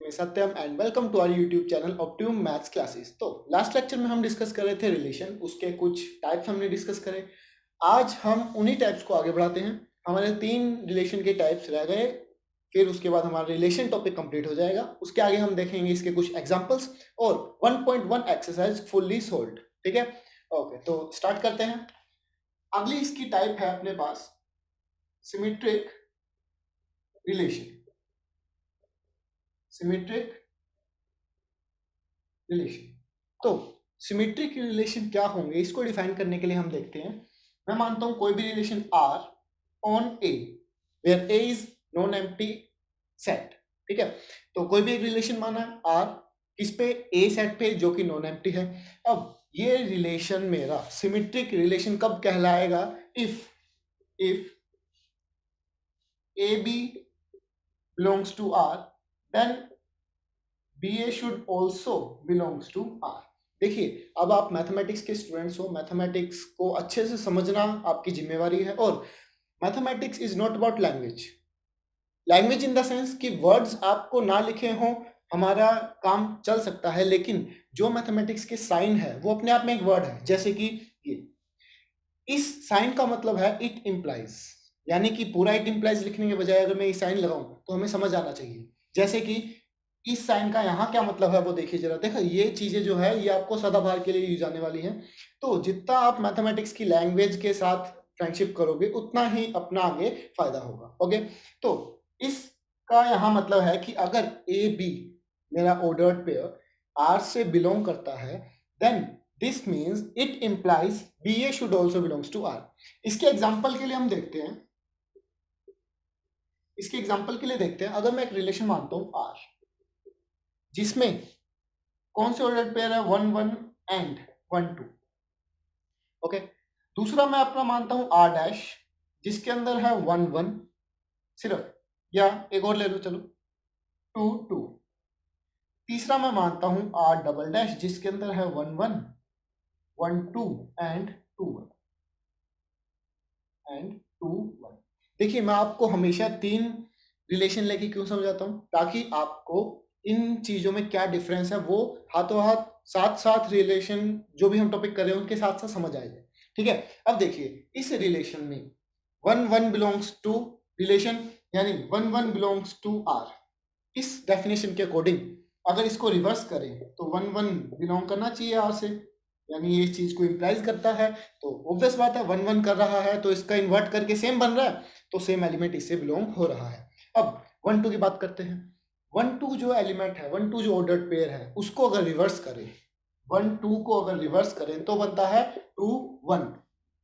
Me Satyam and welcome to our YouTube channel optimum maths classes. तो last lecture में हम discuss कर रहे थे रिलेशन, उसके कुछ टाइप्स हमने डिस्कस करे। आज हम उन्हीं टाइप्स को आगे बढ़ाते हैं। हमारे 3 रिलेशन के टाइप्स रह गए, फिर उसके बाद हमारा रिलेशन टॉपिक कंप्लीट हो जाएगा। उसके आगे हम देखेंगे इसके कुछ एग्जांपल्स और 1.1 एक्सरसाइज फुल्ली सोल्व्ड। ठीक है, ओके, तो स्टार्ट करते हैं। अगली इसकी टाइप है अपने पास सिमेट्रिक रिलेशन। सिमेट्रिक रिलेशन, तो सिमेट्रिक रिलेशन क्या होंगे इसको डिफाइन करने के लिए हम देखते हैं। मैं मानता हूं कोई भी relation R on A where A is non empty set. ठीक है, तो कोई भी एक रिलेशन माना है R किस पे, A सेट पे जो कि नॉन एम्प्टी है। अब ये रिलेशन मेरा सिमेट्रिक रिलेशन कब कहलाएगा? If AB belongs to R then BA should also belongs to R। देखिए, अब आप मैथमेटिक्स के स्टूडेंट्स हो, मैथमेटिक्स को अच्छे से समझना आपकी जिम्मेवारी है। और mathematics is not about language. Language in the sense कि वर्ड्स आपको ना लिखे हों, हमारा काम चल सकता है, लेकिन जो मैथमेटिक्स के साइन है वो अपने आप में एक वर्ड है। जैसे कि ये, इस साइन का मतलब है इट इम्प्लाइज, यानी कि पूरा इट इम्प्लाइज लिखने के बजाय अगर मैं ये साइन लगाऊं तो हमें समझ आना चाहिए। जैसे कि इस साइन का यहाँ क्या मतलब है वो देखिए जरा। देखा, ये चीजें जो है ये आपको सदाबहार के लिए यूज आने वाली हैं। तो जितना आप मैथमेटिक्स की लैंग्वेज के साथ फ्रेंडशिप करोगे उतना ही अपना आगे फायदा होगा। ओके, तो इसका यहाँ मतलब है कि अगर ए बी मेरा ऑर्डर्ड पेयर आर से बिलोंग करता है then this means it implies B A should also belongs to R. इसके एग्जाम्पल के लिए हम देखते हैं, इसके एग्जाम्पल के लिए देखते हैं। अगर मैं एक रिलेशन मानता हूं आर जिसमें कौन से ऑर्डर पेयर है 1 1 एंड 1 2। ओके, दूसरा मैं अपना मानता हूं आर डैश जिसके अंदर है 1 1 सिर्फ, या एक और ले लो चलो 2 2। तीसरा मैं मानता हूं आर डबल डैश जिसके अंदर है 1 1 1 2 एंड 2 1 एंड 2 1। देखिए, मैं आपको हमेशा 3 रिलेशन लेके क्यों समझाता हूं, ताकि आपको इन चीजों में क्या डिफरेंस है वो हाथों हाथ साथ साथ रिलेशन जो भी हम टॉपिक कर रहे हैं उनके साथ साथ समझ आ जाए। ठीक है, अब देखिए इस रिलेशन में 1 1 बिलोंग्स टू रिलेशन, यानी 1 1 बिलोंग्स टू आर। इस डेफिनेशन के अकॉर्डिंग अगर इसको रिवर्स करें तो 1 1 बिलोंग करना चाहिए आर से, यानी ये चीज को इंप्लाइज करता है। तो ऑब्वियस बात है 1 1 कर रहा है तो इसका इन्वर्ट करके सेम बन रहा है, तो सेम एलिमेंट इससे बिलोंग हो रहा है। अब 1 2 की बात करते हैं। 1 2 जो एलिमेंट है, 1 2 जो ऑर्डर्ड पेयर है उसको अगर रिवर्स करें, 1 2 को अगर रिवर्स करें तो बनता है 2 1,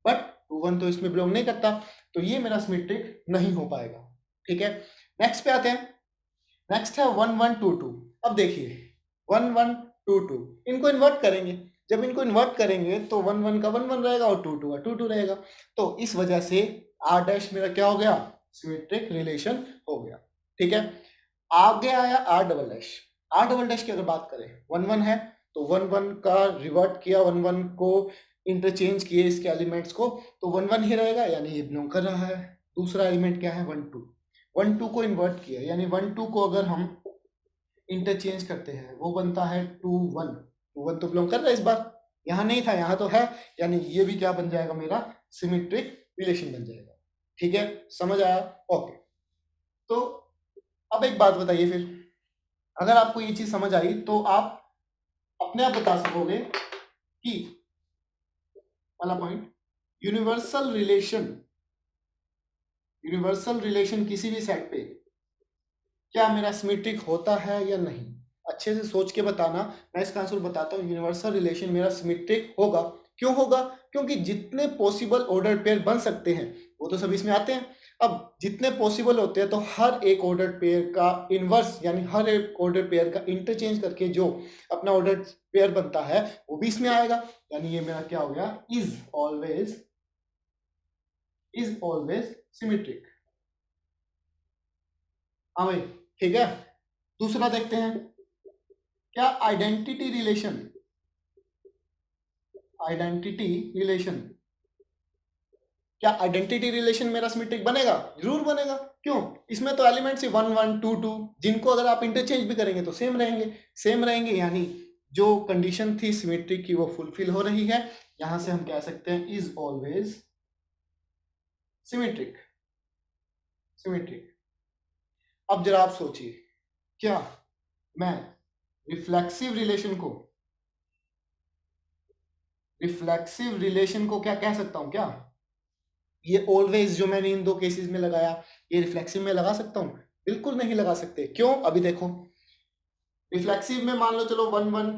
बट 2 1 तो इसमें बिलोंग नहीं करता, तो ये मेरा सिमेट्रिक नहीं हो पाएगा। ठीक है, नेक्स्ट पे आते हैं। नेक्स्ट है 1 1 2 2। अब देखिए 1 1 2 2 इनको इन्वर्ट करेंगे। जब इनको इन्वर्ट करेंगे तो 1 1 का 1 1 रहेगा और 2 2 का 2 2 रहेगा। तो इस वजह से आर डैश मेरा क्या हो गया, सिमेट्रिक रिलेशन हो गया। ठीक है, आगे आया R double dash. R double dash की अगर बात करें 1 1 है तो 1 1 का रिवर्ट किया, 1 1 को इंटरचेंज किए इसके एलिमेंट्स को, तो 1 1 ही रहेगा, यानी ये बिलोंग कर रहा है। दूसरा एलिमेंट क्या है 1 2, 1 2 को इन्वर्ट किया, यानी 1 2 को अगर हम इंटरचेंज करते हैं वो बनता है 2 1। 2 1 तो बिलोंग कर रहा है, इस बार यहां नहीं था यहां तो है, यानी ये भी क्या बन जाएगा, मेरा सिमेट्रिक रिलेशन बन जाएगा। ठीक है, समझ आया? ओके, तो अब एक बात बताइए, फिर अगर आपको ये चीज समझ आई तो आप अपने आप बता सकोगे कि वाला पॉइंट, यूनिवर्सल रिलेशन किसी भी सेट पे क्या मेरा सिमेट्रिक होता है या नहीं। अच्छे से सोच के बताना, मैं इसका आंसर बताता हूँ। यूनिवर्सल रिलेशन मेरा सिमेट्रिक होगा। क्यों होगा? क्योंकि जितने पॉसिबल ऑर्डर पेयर बन सकते हैं वो तो सभी इसमें आते हैं। अब जितने पॉसिबल होते हैं तो हर एक ऑर्डर पेयर का इनवर्स, यानी हर एक ऑर्डर पेयर का इंटरचेंज करके जो अपना ऑर्डर पेयर बनता है वो भी इसमें आएगा। यानी ये मेरा क्या हो गया, इज ऑलवेज सिमेट्रिक। हाँ भाई, ठीक है। दूसरा देखते हैं, क्या आइडेंटिटी रिलेशन मेरा सिमेट्रिक बनेगा? जरूर बनेगा। क्यों? इसमें तो एलिमेंट्स ही 1 1 2 2, जिनको अगर आप इंटरचेंज भी करेंगे तो सेम रहेंगे, यानी जो कंडीशन थी सिमेट्रिक की वो फुलफिल हो रही है। यहां से हम कह सकते हैं इज ऑलवेज सिमेट्रिक। सिमेट्रिक। अब जरा आप सोचिए, क्या मैं रिफ्लेक्सिव रिलेशन को क्या कह सकता हूं? क्या ये ऑलवेज जो मैंने इन दो केसेस में लगाया, ये रिफ्लेक्सिव में लगा सकता हूं? बिल्कुल नहीं लगा सकते। क्यों? अभी देखो, रिफ्लेक्सिव में मान लो चलो 1 1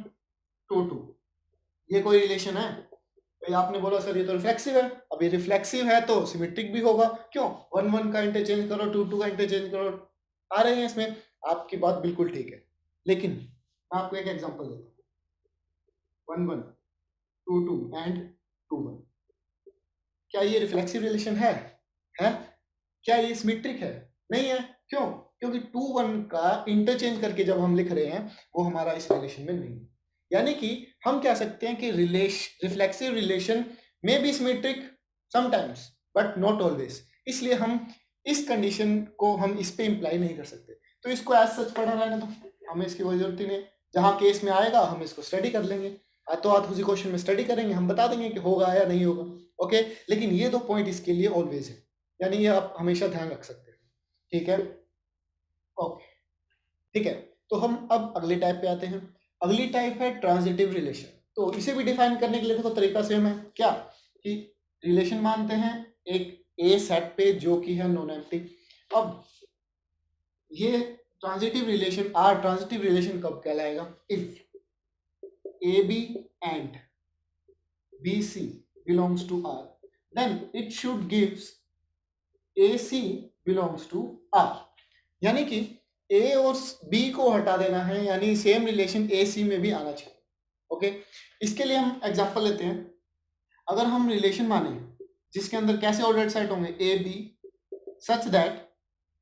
2 2, ये कोई रिलेशन है? भाई आपने बोला सर ये तो रिफ्लेक्सिव है। अब ये रिफ्लेक्सिव है तो सिमेट्रिक भी होगा। क्यों? 1 1 का इंटरचेंज करो, 2 2 का इंटरचेंज करो, आ रहे हैं इसमें। आपकी बात बिल्कुल ठीक है, लेकिन मैं आपको एक एग्जांपल देता हूँ। 1 1 2 2 एंड 2 1, क्या ये रिफ्लेक्सिव रिलेशन है? क्या ये सिमेट्रिक है? नहीं है। क्यों? क्योंकि 2 1 का इंटरचेंज करके जब हम लिख रहे हैं वो हमारा इस रिलेशन में नहीं है। यानी कि हम कह सकते हैं कि रिफ्लेक्सिव रिलेशन में be symmetric sometimes but not always. इसलिए हम इस कंडीशन को हम इस पे इंप्लाई नहीं कर सकते। तो इसको एज सच पढ़ा रहने दो, हमें इसकी कोई जरूरत ही नहीं। जहां केस में आएगा हम इसको स्टडी कर लेंगे, तो हाथ उसी क्वेश्चन में स्टडी करेंगे, हम बता देंगे कि होगा या नहीं होगा। ओके, लेकिन ये दो पॉइंट इसके लिए ऑलवेज है, यानी ये आप हमेशा ध्यान रख सकते हैं। ठीक है, ओके, ठीक है। तो हम अब अगले टाइप पे आते हैं। अगली टाइप है ट्रांजिटिव रिलेशन। तो इसे भी डिफाइन करने के लिए देखो तरीका सेम है। क्या कि रिलेशन मानते हैं एक ए सेट पे जो कि है नॉन एम्प्टी। अब ये ट्रांजिटिव रिलेशन कब कहलाएगा? If A B and B C belongs to R, then it should gives A C belongs to R. यानी कि ए और बी को हटा देना है, यानी सेम रिलेशन ए सी में भी आना चाहिए। ओके, इसके लिए हम एग्जांपल लेते हैं। अगर हम रिलेशन माने जिसके अंदर कैसे ऑर्डर्ड सेट होंगे A B, such that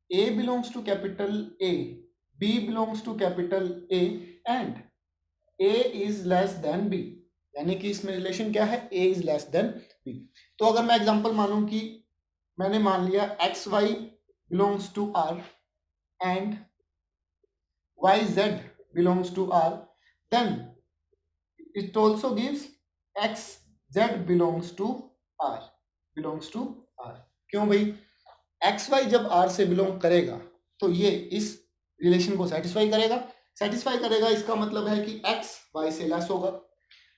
A belongs to capital A, B belongs to capital A and A is less than B. यानी कि इसमें रिलेशन क्या है? A is less than B. तो अगर मैं एग्जांपल मानूं कि मैंने मान लिया x y belongs to R and yz belongs to R, then it also gives xz belongs to R, belongs to R। क्यों भाई? xy जब R से बिलोंग करेगा तो ये इस रिलेशन को सेटिस्फाई करेगा। इसका मतलब है कि x y से लेस होगा।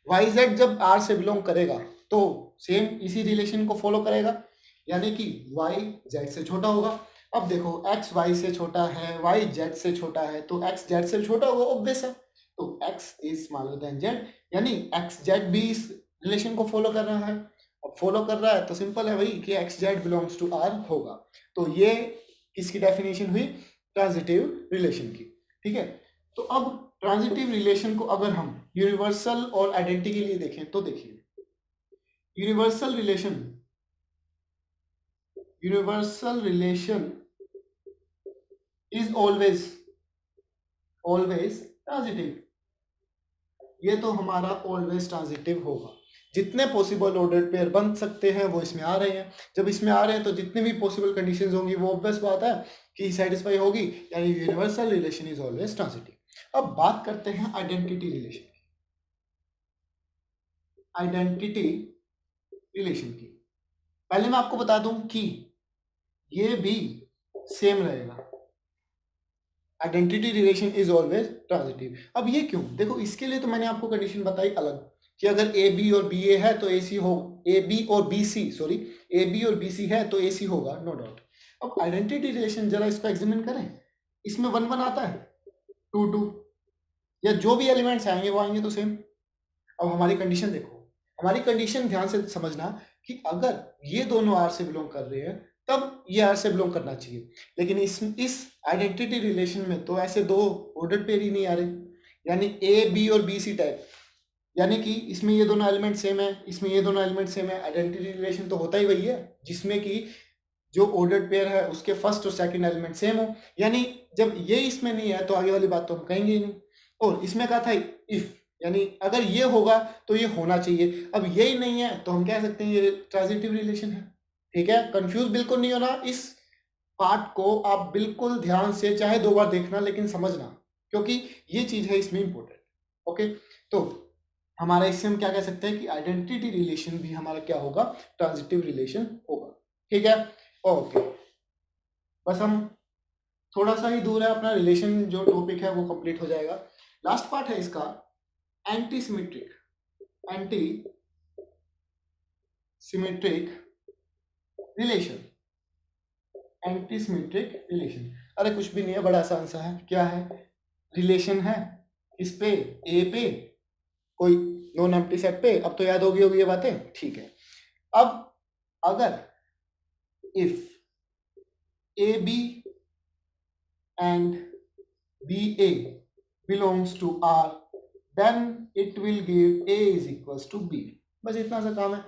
yz जब R से बिलोंग करेगा तो सेम इसी रिलेशन को फॉलो करेगा, यानी कि y z से छोटा होगा। अब देखो x y से छोटा है, y z से छोटा है, तो x z से छोटा होगा, ऑब्वियस है। तो x is smaller than z, यानी x z भी इस रिलेशन को फॉलो कर रहा है। अब फॉलो कर रहा है तो सिंपल है भाई कि x z belongs to r होगा। तो ये किसकी डेफिनेशन हुई? ट्रांजिटिव रिलेशन की। ठीक है, तो अब ट्रांजिटिव रिलेशन को अगर हम यूनिवर्सल और आइडेंटिटी के लिए देखें तो देखिए, universal relation is always transitive. ये तो हमारा ऑलवेज ट्रांजिटिव होगा। जितने पॉसिबल ऑर्डर्ड पेयर बन सकते हैं वो इसमें आ रहे हैं। जब इसमें आ रहे हैं तो जितनी भी पॉसिबल कंडीशंस होंगी वो ऑब्वियस बात है कि सेटिस्फाई होगी, यानी universal relation is always transitive. अब बात करते हैं आइडेंटिटी रिलेशन की। पहले मैं आपको बता दूं कि ये भी सेम रहेगा। Identity relation is always transitive. अब ये क्यों? देखो, इसके लिए तो मैंने आपको कंडीशन बताई अलग कि अगर ए बी और बी ए है तो ए सी हो, ए बी और बी सी है तो ए सी होगा, नो डाउट। अब आइडेंटिटी रिलेशन जरा इसको एग्जामिन करें। इसमें 1 1 आता है, 2 2, या जो भी एलिमेंट्स आएंगे वो आएंगे तो सेम। अब हमारी कंडीशन देखो, हमारी कंडीशन ध्यान से समझना कि अगर ये दोनों आर से बिलोंग कर रहे हैं तब ये आर से बिलोंग करना चाहिए। लेकिन इस आइडेंटिटी रिलेशन में तो ऐसे दो ऑर्डर पेयर ही नहीं आ रहे, यानी ए बी और बी सी टाइप। यानी कि इसमें ये दोनों एलिमेंट सेम है, इसमें ये दोनों एलिमेंट सेम है। आइडेंटिटी रिलेशन तो होता ही वही है जिसमें कि जो ऑर्डर्ड पेयर है उसके फर्स्ट और सेकंड एलिमेंट सेम हो। यानी जब ये इसमें नहीं है तो आगे वाली बात तो हम कहेंगे ही नहीं। और इसमें कहा था इफ, यानी अगर ये होगा तो ये होना चाहिए। अब यही नहीं है तो हम कह सकते हैं ये ट्रांजिटिव रिलेशन है। ठीक है, कंफ्यूज बिल्कुल नहीं होना। इस पार्ट को आप बिल्कुल ध्यान से चाहे 2 बार देखना लेकिन समझना, क्योंकि ये चीज है इसमें इंपॉर्टेंट। ओके, तो हमारा इससे हम क्या कह सकते हैं कि आइडेंटिटी रिलेशन भी हमारा क्या होगा, ट्रांजिटिव रिलेशन होगा। ठीक है, ओके, बस हम थोड़ा सा ही दूर है, अपना रिलेशन जो टॉपिक है वो कंप्लीट हो जाएगा। लास्ट पार्ट है इसका anti symmetric, anti symmetric relation, anti symmetric relation. अरे कुछ भी नहीं है, बड़ा आसान सा है। क्या है, रिलेशन है इस पे, ए पे, कोई नॉन एम्प्टी सेट पे। अब तो याद होगी ये बातें, ठीक है। अब अगर if A B and BA belongs to R, then it will give A is equals to B। बस इतना सा काम है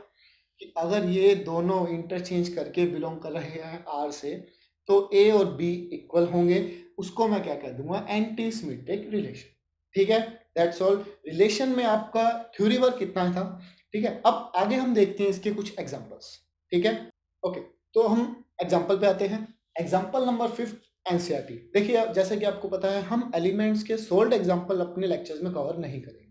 कि अगर ये दोनों इंटरचेंज करके बिलोंग कर रहे हैं R से, तो A और B इक्वल होंगे। उसको मैं क्या कह दूंगा, एंटी सिमेट्रिक रिलेशन। ठीक है, दैट्स ऑल। रिलेशन में आपका थ्योरी वर्क कितना था। ठीक है, अब आगे हम देखते हैं इसके कुछ एग्जांपल्स। ठीक है, ओके, तो हम एग्जांपल पे आते हैं। Example number 5, NCERT. देखिए, जैसे कि आपको पता है हम एलिमेंट्स के सोल्ड एग्जांपल अपने लेक्चर्स में कवर नहीं करेंगे।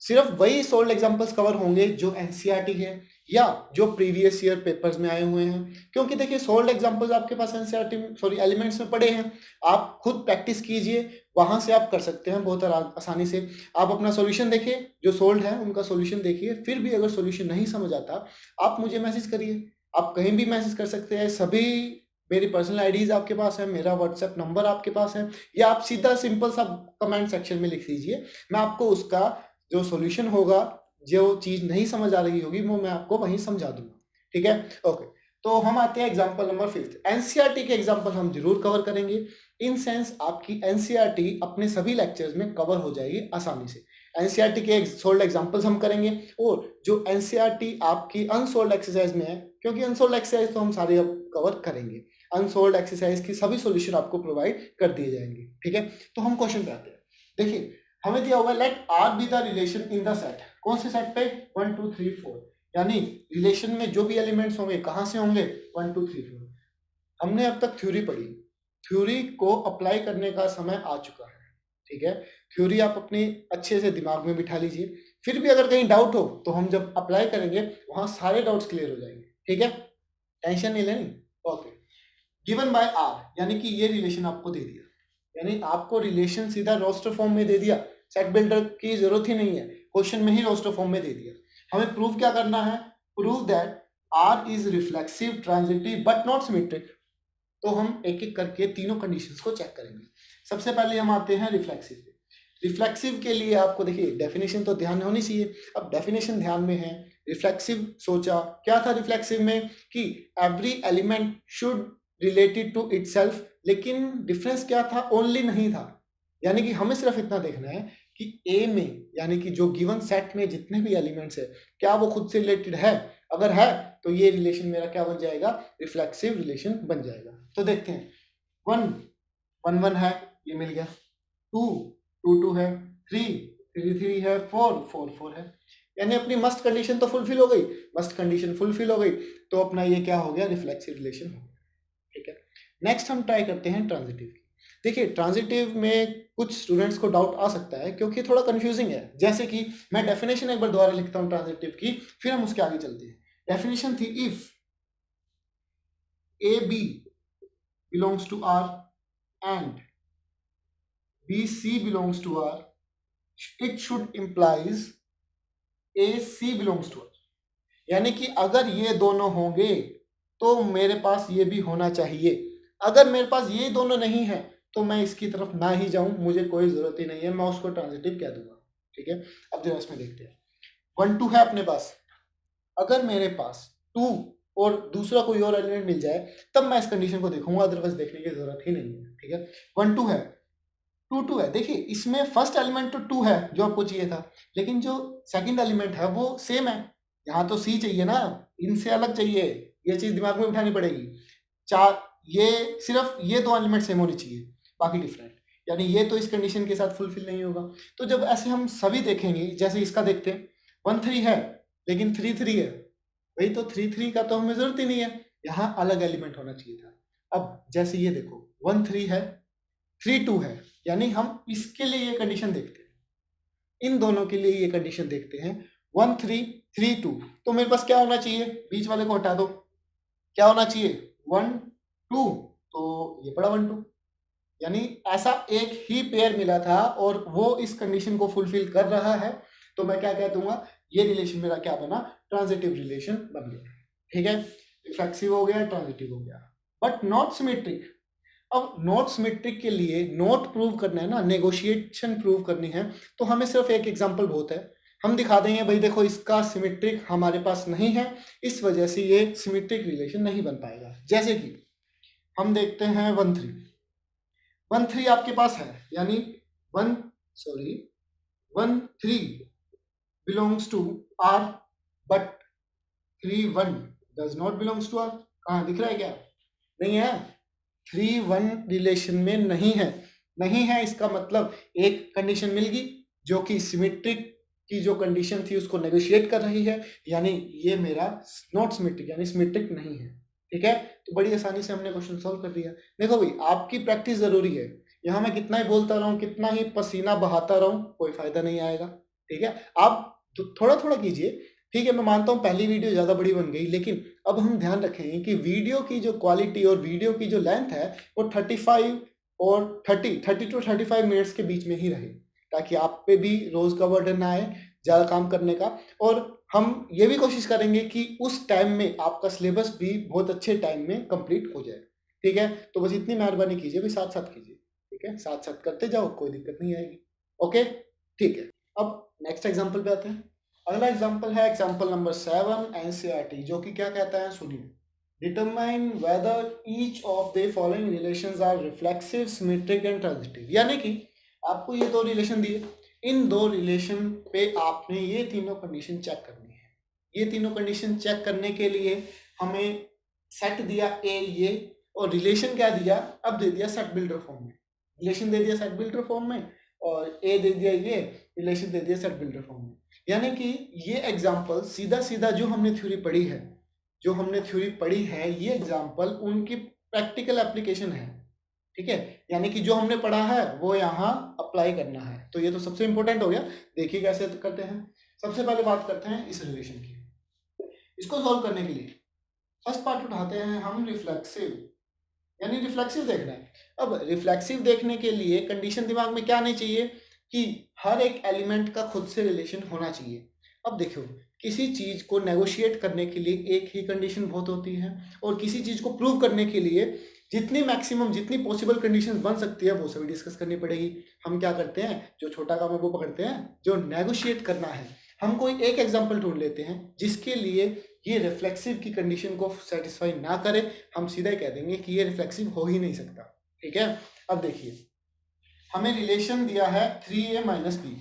सिर्फ वही सोल्ड एग्जांपल्स कवर होंगे जो एनसीईआरटी है या जो प्रीवियस ईयर पेपर्स में आए हुए हैं। क्योंकि देखिए सोल्ड एग्जांपल्स आपके पास एनसीईआरटी में, सॉरी, एलिमेंट्स में पड़े हैं। आप खुद प्रैक्टिस कीजिए, वहां से आप कर सकते हैं बहुत आसानी से। आप अपना सॉल्यूशन देखिए, जो सोल्ड है उनका सॉल्यूशन देखिए। फिर भी अगर सॉल्यूशन नहीं समझ आता, आप मुझे मैसेज करिए। आप कहीं भी मैसेज कर सकते हैं, सभी मेरी पर्सनल आईडीज आपके पास है, मेरा व्हाट्सएप नंबर आपके पास है, या आप सीधा सिंपल सा कमेंट सेक्शन में लिख दीजिए। मैं आपको उसका जो सॉल्यूशन होगा, जो चीज नहीं समझ आ रही होगी, वो मैं आपको वहीं समझा दूंगा। ठीक है, ओके, तो हम आते हैं एग्जांपल नंबर 5। एनसीईआरटी के एग्जांपल हम जरूर कवर करेंगे। इन सेंस आपकी एनसीईआरटी अपने सभी लेक्चर्स में कवर हो जाएगी आसानी से। एनसीईआरटी के सोल्ड एग्जांपल्स हम करेंगे, और जो एनसीईआरटी आपकी अनसोल्ड एक्सरसाइज में है, क्योंकि अनसोल्ड एक्सरसाइज तो हम सारे अब कवर करेंगे, अनसोल्ड एक्सरसाइज की सभी सॉल्यूशन आपको प्रोवाइड कर दिए जाएंगे। ठीक है, तो हम क्वेश्चन पे आते हैं। देखिए, हमें दिया हुआ let R be the relation in the set. कौन से सेट पे, 1 2 3 4, यानी रिलेशन में जो भी एलिमेंट्स होंगे कहां से होंगे, 1 2 3 4। हमने अब तक थ्योरी पढ़ी, थ्योरी को अप्लाई करने का समय आ चुका है। ठीक है, थ्योरी आप अपने अच्छे से दिमाग में बिठा लीजिए। फिर भी अगर कहीं डाउट हो तो हम जब अप्लाई करेंगे वहां सारे डाउट्स क्लियर हो जाएंगे। ठीक है, टेंशन नहीं लेनी। ओके, गिवन बाय आर, यानी कि ये रिलेशन आपको दे दिया, यानी आपको रिलेशन सीधा रोस्टर फॉर्म में दे दिया, सेट बिल्डर की जरूरत ही नहीं है, क्वेश्चन में ही रोस्टर फॉर्म में दे दिया। हमें प्रूव क्या करना है, prove that R is reflexive, transitive but not symmetric. तो हम एक एक करके तीनों कंडीशंस को चेक करेंगे। सबसे पहले हम आते हैं रिफ्लेक्सिव पे। रिफ्लेक्सिव के लिए आपको देखिए डेफिनेशन तो ध्यान होनी चाहिए। अब डेफिनेशन ध्यान में है, रिफ्लेक्सिव सोचा क्या था रिफ्लेक्सिव में, कि every element should related to itself, लेकिन डिफरेंस क्या था, ओनली नहीं था। यानी कि हमें सिर्फ इतना देखना है कि ए में, यानी कि जो गिवन सेट में जितने भी एलिमेंट्स है, क्या वो खुद से रिलेटेड है। अगर है तो ये रिलेशन मेरा क्या बन जाएगा, रिफ्लेक्सिव रिलेशन बन जाएगा। तो देखते हैं, 1 1 1 है, ये मिल गया। 2 2 2 है, 3 3 3 है, 4 4 4 है। यानी अपनी मस्ट कंडीशन तो फुलफिल हो गई, मस्ट कंडीशन फुलफिल हो गई, तो अपना ये क्या हो गया, रिफ्लेक्सिव रिलेशन हो गया। ठीक है, नेक्स्ट हम ट्राई करते हैं ट्रांजिटिव। देखिए ट्रांजिटिव में कुछ स्टूडेंट्स को डाउट आ सकता है क्योंकि थोड़ा कंफ्यूजिंग है। जैसे कि मैं डेफिनेशन एक बार दोबारा लिखता हूं ट्रांजिटिव की, फिर हम उसके आगे चलते हैं। डेफिनेशन थी, if A B belongs to R and B C belongs to R, it should implies A C belongs to R. यानी कि अगर ये दोनों होंगे तो मेरे पास ये भी होना चाहिए। अगर मेरे पास ये दोनों नहीं है तो मैं इसकी तरफ ना ही जाऊं, मुझे कोई जरूरत ही नहीं है, मैं उसको ट्रांजिटिव कह दूंगा। ठीक है, अब जो इसमें देखते हैं, 1 2 है अपने पास। अगर मेरे पास 2 और दूसरा कोई और एलिमेंट मिल जाए तब मैं इस कंडीशन को देखूंगा, अदरवाइज देखने की जरूरत ही नहीं है। ठीक है, 1 2 है, 2 2 है। देखिए इसमें फर्स्ट एलिमेंट तो 2 है जो आपको चाहिए था, लेकिन जो सेकंड एलिमेंट है वो सेम है। यहाँ तो सी चाहिए ना, इनसे अलग चाहिए, ये चीज दिमाग में बिठानी पड़ेगी। चार, ये सिर्फ ये दो एलिमेंट सेम होनी चाहिए, बाकी डिफरेंट, यानी ये तो इस कंडीशन के साथ फुलफिल नहीं होगा। तो जब ऐसे हम सभी देखेंगे, जैसे इसका देखते हैं, 1 3 है लेकिन 3 3 है, भाई तो 3 3 का तो हमें जरूरत ही नहीं है, यहाँ अलग एलिमेंट होना चाहिए था। अब जैसे ये देखो 1 3 है, 3 2 है, यानी हम इसके लिए ये कंडीशन देखते हैं, इन दोनों के लिए ये कंडीशन देखते हैं 1 3 3 2। तो मेरे पास क्या होना चाहिए, बीच वाले को हटा दो, क्या होना चाहिए 1 2, तो ये पड़ा 1 2, यानी ऐसा एक ही पेयर मिला था और वो इस कंडीशन को फुलफिल कर रहा है, तो मैं क्या कह दूंगा, ये रिलेशन मेरा क्या बना, ट्रांजिटिव रिलेशन बन गया। ठीक है, रिफ्लेक्सिव हो गया, ट्रांजिटिव हो गया, बट नॉट सिमेट्रिक। अब नॉट सिमेट्रिक के लिए नॉट प्रूव करना है ना, नेगोशिएशन प्रूव करनी है, तो हमें सिर्फ एक एग्जांपल बहुत है, हम दिखा देंगे भाई देखो इसका सिमेट्रिक हमारे पास नहीं है, इस वजह से ये सिमेट्रिक रिलेशन नहीं बन पाएगा। जैसे कि हम देखते हैं 1 3, 1 3 आपके पास है, यानी 1 3 belongs to R, but 3 1 does not belongs to R. कहाँ दिख रहा है क्या, नहीं है, 3 1 रिलेशन में नहीं है, नहीं है इसका मतलब एक कंडीशन मिल गई जो कि सिमेट्रिक की जो कंडीशन थी उसको नेगोशिएट कर रही है, यानी ये मेरा नॉट सिमेट्रिक यानी सिमेट्रिक नहीं है। ठीक है, तो बड़ी आसानी से हमने क्वेश्चन सॉल्व कर दिया। देखो भाई आपकी प्रैक्टिस जरूरी है, यहाँ मैं कितना ही बोलता रहूं, कितना ही पसीना बहाता रहूं, कोई फायदा नहीं आएगा। ठीक है, आप थोड़ा थोड़ा कीजिए। ठीक है, मैं मानता हूँ पहली वीडियो ज्यादा बड़ी बन गई, लेकिन अब हम ध्यान रखेंगे कि वीडियो की जो क्वालिटी और वीडियो की जो लेंथ है वो 35 और 30 टू 35 मिनट्स के बीच में ही रहे, ताकि आप पे भी रोज का बर्डन ना आए ज़्यादा काम करने का, और हम ये भी कोशिश करेंगे कि उस टाइम में आपका सिलेबस भी बहुत अच्छे टाइम में कंप्लीट हो जाए। ठीक है, तो बस इतनी मेहरबानी कीजिए भाई, साथ साथ कीजिए। ठीक है, साथ साथ करते जाओ, कोई दिक्कत नहीं आएगी। ओके, ठीक है, अब नेक्स्ट एग्जाम्पल पे आते हैं। अगला एग्जाम्पल है एग्जाम्पल नंबर 7 एनसीईआरटी, जो कि क्या कहता है सुनिए, determine whether each of the following relations are reflexive, symmetric and transitive. यानी कि आपको ये दो रिलेशन दिए, इन दो रिलेशन पे आपने ये तीनों कंडीशन चेक करनी है। ये तीनों कंडीशन चेक करने के लिए हमें सेट दिया ए ये, और रिलेशन क्या दिया, अब दे दिया सेट बिल्डर फॉर्म में, रिलेशन दे दिया सेट बिल्डर फॉर्म में, और ए दे दिया ये, रिलेशन दे दिया सेट बिल्डर फॉर्म में। यानी कि ये एग्जाम्पल सीधा सीधा जो हमने थ्योरी पढ़ी है, ये एग्जाम्पल उनकी प्रैक्टिकल एप्लीकेशन है। ठीक है, यानी कि जो हमने पढ़ा है वो यहाँ अप्लाई करना है, तो ये तो सबसे इंपॉर्टेंट हो गया। देखिए कैसे करते हैं, सबसे पहले बात करते हैं इस रिलेशन की। इसको सॉल्व करने के लिए फर्स्ट पार्ट उठाते हैं हम रिफ्लेक्सिव, यानी रिफ्लेक्सिव देखना है। अब रिफ्लेक्सिव देखने के लिए कंडीशन दिमाग में क्या आनी चाहिए कि हर एक एलिमेंट का खुद से रिलेशन होना चाहिए। अब देखो, किसी चीज को नेगोशिएट करने के लिए एक ही कंडीशन बहुत होती है, और किसी चीज को प्रूव करने के लिए जितनी मैक्सिमम जितनी पॉसिबल कंडीशन बन सकती है वो सभी डिस्कस करनी पड़ेगी। हम क्या करते हैं, जो छोटा काम है वो पकड़ते हैं, जो नेगोशिएट करना है हम कोई एक एग्जाम्पल ढूंढ लेते हैं जिसके लिए ये रिफ्लेक्सिव की कंडीशन को सेटिस्फाई ना करे, हम सीधा ही कह देंगे कि ये रिफ्लेक्सिव हो ही नहीं सकता। ठीक है, अब देखिए हमें रिलेशन दिया है 3a माइनस बी,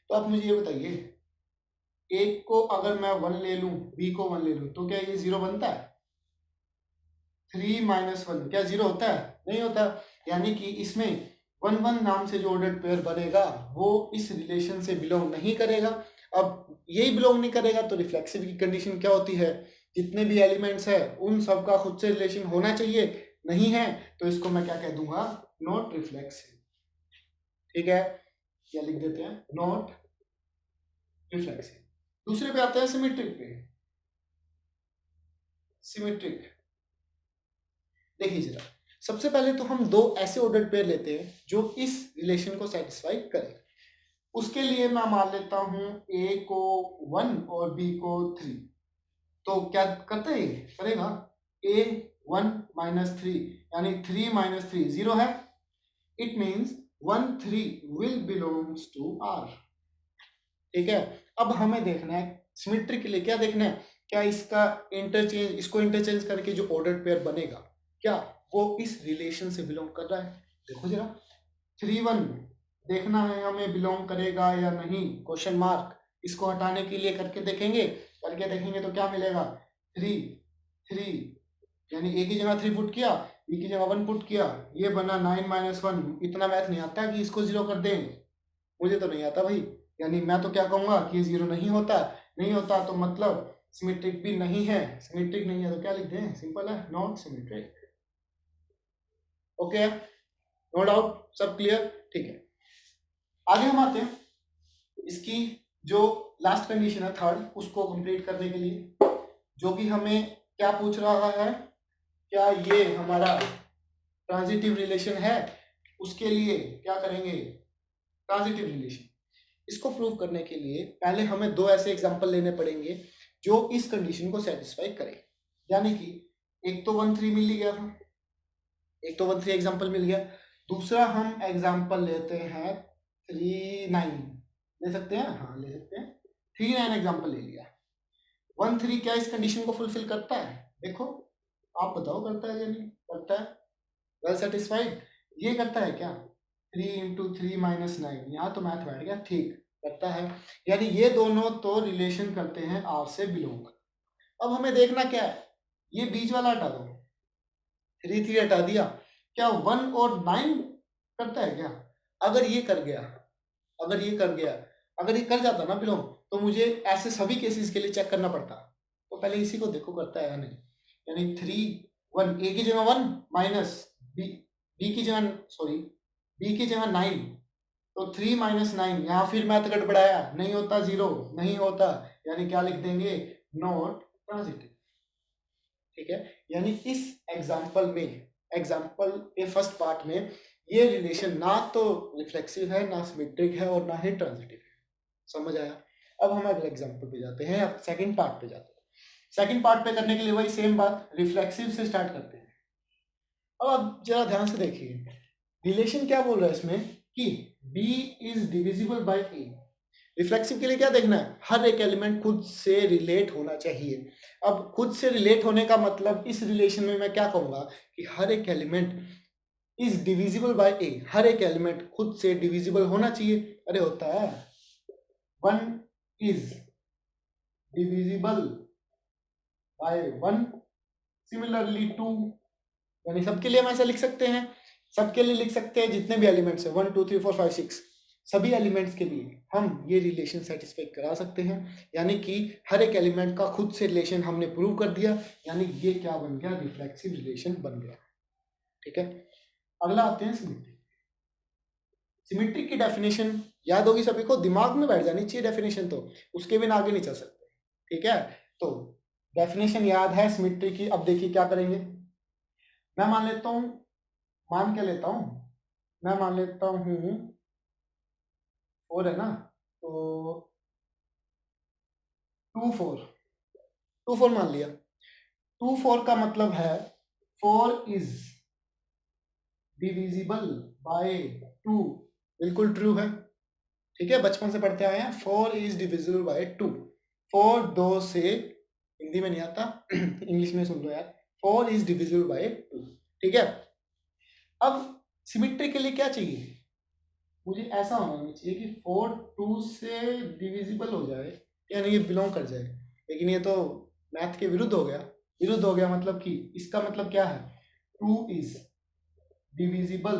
तो आप मुझे ये बताइए, ए को अगर मैं 1 ले लूं, बी को 1 ले लूं, तो क्या ये 0 बनता है? 3 माइनस 1 क्या 0 होता है? नहीं होता। यानी कि इसमें 1 1 नाम से जो ऑर्डर्ड पेयर बनेगा वो इस रिलेशन से बिलोंग नहीं करेगा। अब यही बिलोंग नहीं करेगा तो रिफ्लेक्सिव की कंडीशन क्या होती है, जितने भी एलिमेंट्स है उन सब का खुद से रिलेशन होना चाहिए, नहीं है तो इसको मैं क्या कह दूंगा, नॉट रिफ्लेक्सिव। ठीक है, क्या लिख देते हैं, नॉट रिफ्लेक्सिव। दूसरे पे आते हैं सिमेट्रिक पे। सिमेट्रिक देखिए जरा, सबसे पहले तो हम दो ऐसे ऑर्डर्ड पेयर लेते हैं जो इस रिलेशन को सेटिस्फाई करें। उसके लिए मैं मान लेता हूं ए को 1 और बी को 3, तो क्या करते हैं, करेगा ए 1 माइनस 3, यानी 3 माइनस 3 0 है, it means 1 3 will belongs to R. ठीक है, अब हमें देखना है सिमेट्रिक के लिए क्या देखना है, क्या इसका इंटरचेंज, इसको इंटरचेंज करके जो ऑर्डर्ड पेयर बनेगा क्या वो इस रिलेशन से बिलोंग कर रहा है। देखो जरा 3 1 देखना है हमें बिलोंग करेगा या नहीं, क्वेश्चन मार्क। इसको हटाने के लिए करके देखेंगे, तो क्या मिलेगा, 3 3, यानी ए की जगह 3 पुट किया, बी की जगह 1 पुट किया, ये बना 9 माइनस 1। इतना मैथ नहीं आता कि इसको 0 कर दें, मुझे तो नहीं आता भाई। यानी मैं तो क्या कहूंगा कि ये 0 नहीं होता, नहीं होता तो मतलब सिमेट्रिक भी नहीं है, सिमेट्रिक नहीं है तो क्या लिख दें, सिंपल है, not symmetric. Okay, no doubt, सब क्लियर, ठीक है। आगे हम आते हैं, इसकी जो लास्ट कंडीशन है थर्ड, उसको कंप्लीट करने के लिए, जो कि हमें क्या पूछ रहा है, क्या ये हमारा ट्रांजिटिव रिलेशन है, उसके लिए क्या करेंगे, ट्रांजिटिव रिलेशन। इसको प्रूव करने के लिए पहले हमें दो ऐसे एग्जांपल लेने पड़ेंगे जो इस कंडीशन को सेटिस्फाई करें। यानी कि एक तो 1 3 मिल गया था, एक तो 1 3 एग्जांपल मिल गया, दूसरा हम एग्जांपल लेते हैं 3 9, ले सकते हैं, हाँ ले सकते हैं, 3 9 एग्जांपल ले लिया। 1 3 क्या इस कंडीशन को फुलफिल करता है, देखो आप बताओ करता है या नहीं करता है, वेल सेटिस्फाइड। ये करता है क्या, 3 × 3 - 9, यहाँ तो मैथ बैठ गया, ठीक करता है। यानी ये दोनों तो रिलेशन करते हैं आर से बिलोंग। अब हमें देखना क्या है, ये बीच वाला हटा दो, 3 3 हटा दिया, क्या 1 और 9 करता है क्या, अगर ये कर गया, अगर ये कर गया, अगर ये कर जाता ना बिलोंग, तो मुझे ऐसे सभी केसेस के लिए चेक करना पड़ता। तो पहले इसी को देखो करता है या नहीं। यानी 3 1, ए की जगह 1 माइनस बी की जगह, सॉरी बी की जगह 9, तो 3 - 9, यहाँ फिर मैथ गड़बड़ाया, नहीं होता 0, नहीं होता, यानी क्या लिख देंगे, नॉट ट्रांजिटिव। ठीक है, यानी इस एग्जाम्पल में, एग्जाम्पल के फर्स्ट पार्ट में ये रिलेशन ना तो रिफ्लेक्सिव है, ना सिमेट्रिक है, और ना ही ट्रांजिटिव है। समझ आया। अब हम अगले एग्जाम्पल पे जाते हैं, अब सेकंड पार्ट पे जाते हैं। सेकंड पार्ट पे करने के लिए वही सेम बात, रिफ्लेक्सिव से स्टार्ट करते हैं। अब जरा ध्यान से देखिए, रिलेशन क्या बोल रहा है इसमें कि B is divisible bye A। Reflexive के लिए क्या देखना है, हर एक एलिमेंट खुद से रिलेट होना चाहिए। अब खुद से रिलेट होने का मतलब इस रिलेशन में मैं क्या कहूंगा कि हर एक element is divisible bye A, हर एक एलिमेंट खुद से डिविजिबल होना चाहिए। अरे होता है, 1 इज डिविजिबल बाय 1, सिमिलरली 2, यानी सबके लिए हम ऐसा लिख सकते हैं, सबके लिए लिख सकते हैं जितने भी एलिमेंट्स हैं 1 2 3 4 5 6, सभी एलिमेंट्स के लिए हम ये रिलेशन सेटिस्फाई करा सकते हैं। यानी कि हर एक एलिमेंट का खुद से रिलेशन हमने प्रूव कर दिया, यानी ये क्या बन गया, रिफ्लेक्सिव रिलेशन बन गया। ठीक है, अगला आते हैं सिमेट्रिक। सिमेट्रिक की डेफिनेशन याद होगी सभी को, दिमाग में बैठ जानी चाहिए डेफिनेशन, तो उसके बिना आगे नहीं चल सकते। ठीक है, तो डेफिनेशन याद है सिमेट्रिक की। अब देखिए क्या करेंगे, मैं मान लेता हूं, मान के लेता हूं, मैं मान लेता हूं 4 है ना, तो 2 4, 2 4 मान लिया। 2 4 का मतलब है 4 इज डिविजिबल बाय 2, बिल्कुल ट्रू है। ठीक है, बचपन से पढ़ते आए हैं, 4 इज डिविजिबल बाय 2। 4 2 से, हिंदी में नहीं आता इंग्लिश में सुन लो यार, 4 इज डिविजिबल बाय 2। ठीक है, अब सिमेट्री के लिए क्या चाहिए, मुझे ऐसा होना चाहिए कि 4 2 से डिविजिबल हो जाए, यानी ये बिलोंग कर जाए। लेकिन ये तो मैथ के विरुद्ध हो गया। विरुद्ध हो गया मतलब कि इसका मतलब क्या है, 2 इज डिविजिबल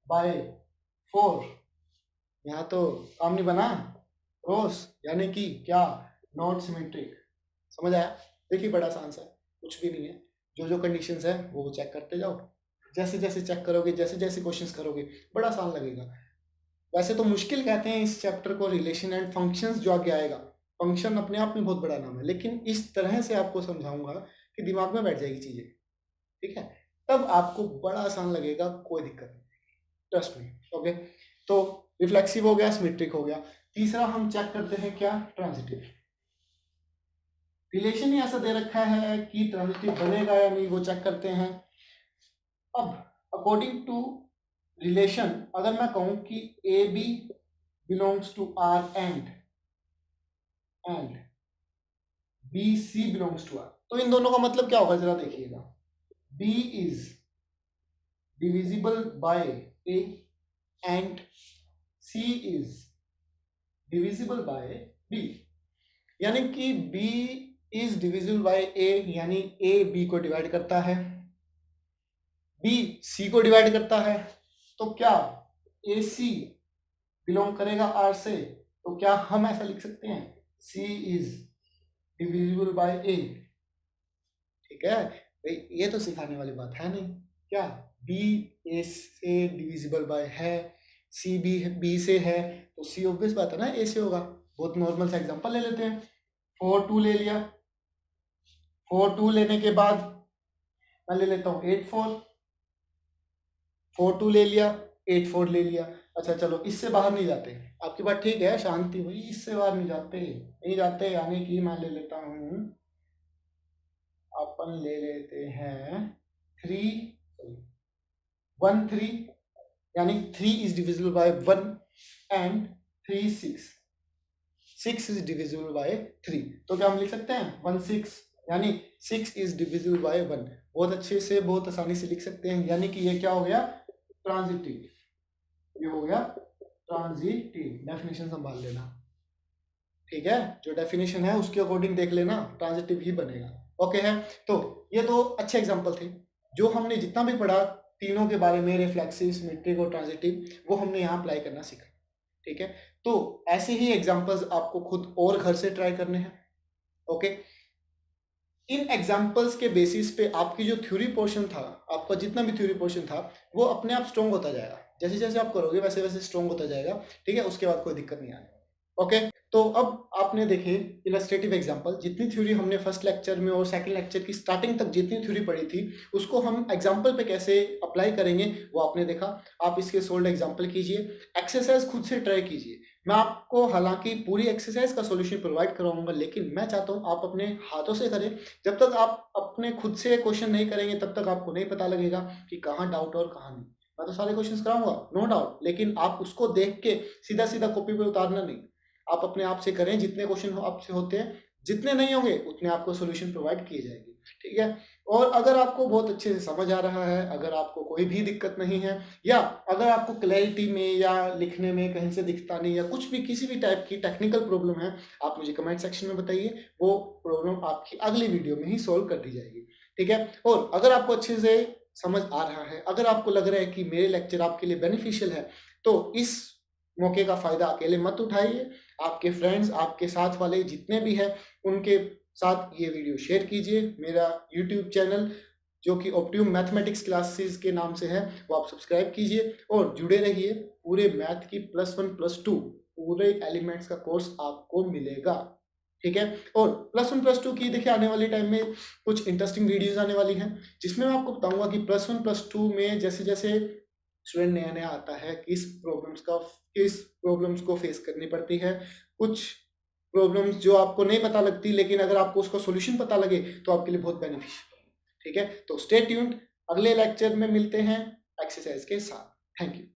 बाय 4, यहाँ तो काम नहीं बना रोस, यानी कि क्या, नॉट सिमेट्रिक। समझ आया। देखिए बड़ा आसान सा, कुछ भी नहीं है, जो जो कंडीशंस है वो चेक करते जाओ, जैसे जैसे चेक करोगे, जैसे जैसे क्वेश्चंस करोगे, बड़ा आसान लगेगा। वैसे तो मुश्किल कहते हैं इस चैप्टर को, रिलेशन एंड फंक्शंस जो आगे आएगा, फंक्शन अपने आप में बहुत बड़ा नाम है, लेकिन इस तरह से आपको समझाऊंगा कि दिमाग में बैठ जाएगी चीजें। ठीक है, तब आपको बड़ा आसान लगेगा, कोई दिक्कत नहीं, ट्रस्ट मी। ओके, तो रिफ्लेक्सिव हो गया, सिमेट्रिक हो गया। तीसरा हम चेक करते हैं क्या, ट्रांजिटिव। रिलेशन ही ऐसा दे रखा है कि ट्रांजिटिव बनेगा या नहीं, वो चेक करते हैं। अब अकॉर्डिंग टू रिलेशन, अगर मैं कहूं कि A B belongs to R and B C belongs to R, तो इन दोनों का मतलब क्या होगा, जरा देखिएगा। B is divisible by A and C is divisible by B, यानी कि B is divisible by A, यानी ए बी को डिवाइड करता है, बी सी को डिवाइड करता है, तो क्या ए सी बिलोंग करेगा आर से, तो क्या हम ऐसा लिख सकते हैं, सी इज डिविजिबल बाय ए। ठीक है भाई, ये तो सिखाने वाली बात है नहीं क्या, बी ए से डिविजिबल बाय है, सी बी से है, तो सी ऑब्वियस बात है ना ए से होगा। बहुत नॉर्मल सा एग्जांपल ले लेते हैं। 4 2 ले लिया, 4 2 लेने के बाद मैं ले लेता हूँ 8 4, 4 2 ले लिया, 8 4 ले लिया। अच्छा चलो इससे बाहर नहीं जाते, आपकी बात ठीक है, शांति हुई, इससे बाहर नहीं जाते, नहीं जाते, यानी कि मैं ले लेता हूँ, अपन ले लेते हैं 1 3, यानी 3 is divisible bye 1 and 3 6, 6 is divisible bye 3, तो क्या हम लिख सकते हैं 1 6, यानी 6 इज डिविजिबल बाय 1। बहुत अच्छे से, बहुत आसानी से लिख सकते हैं, यानी कि ये क्या हो गया, ट्रांजिटिव, ये हो गया ट्रांजिटिव। डेफिनेशन संभाल लेना, ठीक है, जो डेफिनेशन है उसके अकॉर्डिंग देख लेना, ट्रांजिटिव ही बनेगा। ओके है, तो ये दो अच्छे एग्जांपल थे, जो हमने जितना भी पढ़ा तीनों के बारे में, रिफ्लेक्सिव, सिमेट्रिक और ट्रांजिटिव, वो हमने यहाँ अप्लाई करना सीखा, ठीक है। तो ऐसे ही एग्जांपल्स आपको खुद और घर से ट्राई करने हैं। ओके, इन एग्जांपल्स के बेसिस पे आपकी जो थ्योरी पोर्शन था, आपका जितना भी थ्योरी पोर्शन था, वो अपने आप स्ट्रॉन्ग होता जाएगा। जैसे जैसे आप करोगे वैसे वैसे स्ट्रॉन्ग होता जाएगा, ठीक है, उसके बाद कोई दिक्कत नहीं आएगी। ओके, तो अब आपने देखे इलस्ट्रेटिव एग्जांपल, जितनी थ्योरी हमने फर्स्ट लेक्चर में और सेकंड लेक्चर की स्टार्टिंग तक जितनी थ्योरी पढ़ी थी, उसको हम एग्जांपल पे कैसे अप्लाई करेंगे वो आपने देखा। आप इसके सोल्ड एग्जांपल कीजिए, एक्सरसाइज खुद से ट्राई कीजिए। मैं आपको हालांकि पूरी एक्सरसाइज का सॉल्यूशन प्रोवाइड करवाऊंगा, लेकिन मैं चाहता हूं आप अपने हाथों से करें। जब तक आप अपने खुद से क्वेश्चन नहीं करेंगे तब तक आपको नहीं पता लगेगा कि कहाँ डाउट और कहाँ नहीं। मैं तो सारे क्वेश्चंस कराऊंगा नो डाउट, लेकिन आप उसको देख के सीधा सीधा कॉपी पे उतारना नहीं, आप अपने आप से करें। जितने क्वेश्चन आपसे होते हैं, जितने नहीं होंगे उतने आपको सॉल्यूशन प्रोवाइड किए जाएंगे, ठीक है। और अगर आपको बहुत अच्छे से समझ आ रहा है, अगर आपको कोई भी दिक्कत नहीं है, या अगर आपको क्लैरिटी में या लिखने में कहीं से दिखता नहीं, या कुछ भी किसी भी टाइप की टेक्निकल प्रॉब्लम है, आप मुझे कमेंट सेक्शन में बताइए, वो प्रॉब्लम आपकी अगली वीडियो में ही सॉल्व कर दी जाएगी, ठीक है। और अगर आपको अच्छे से समझ आ रहा है, अगर आपको लग रहा है कि मेरे लेक्चर आपके लिए बेनिफिशियल है, तो इस मौके का फायदा अकेले मत उठाइए, आपके फ्रेंड्स, आपके साथ वाले जितने भी हैं, उनके साथ ये वीडियो शेयर कीजिए। मेरा यूट्यूब चैनल जो कि ऑप्टिमम मैथमेटिक्स क्लासेस के नाम से है, वो आप सब्सक्राइब कीजिए और जुड़े रहिए। पूरे मैथ की +1 +2 पूरे एलिमेंट्स का कोर्स आपको मिलेगा, ठीक है। और +1 +2 की देखिए आने वाले टाइम में कुछ इंटरेस्टिंग वीडियोस आने वाली हैं, जिसमें मैं आपको बताऊंगा कि +1 +2 में जैसे जैसे स्टूडेंट नया नया आता है, किस प्रॉब्लम्स को फेस करनी पड़ती है। कुछ प्रॉब्लम्स जो आपको नहीं पता लगती, लेकिन अगर आपको उसका सॉल्यूशन पता लगे तो आपके लिए बहुत बेनिफिशियल है, ठीक है। तो स्टे ट्यून्ड, अगले लेक्चर में मिलते हैं एक्सरसाइज के साथ। Thank you.